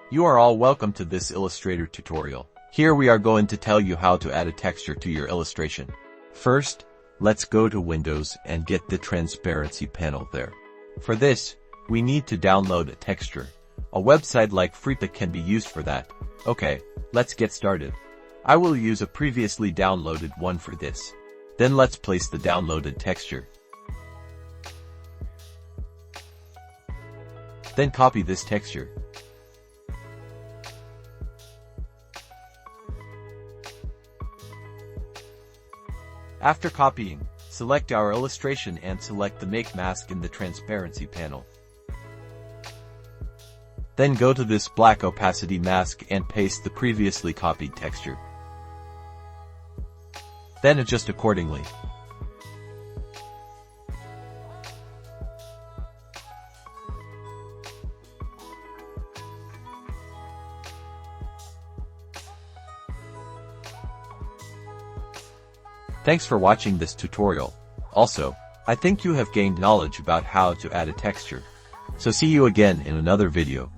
You are all welcome to this Illustrator tutorial. Here we are going to tell you how to add a texture to your illustration. First, let's go to Windows and get the transparency panel there. For this, we need to download a texture. A website like Freepik can be used for that. Okay, let's get started. I will use a previously downloaded one for this. Then let's place the downloaded texture. Then copy this texture. After copying, select our illustration and select the Make Mask in the Transparency panel. Then go to this black opacity mask and paste the previously copied texture. Then adjust accordingly. Thanks for watching this tutorial. Also, I think you have gained knowledge about how to add a texture. So see you again in another video.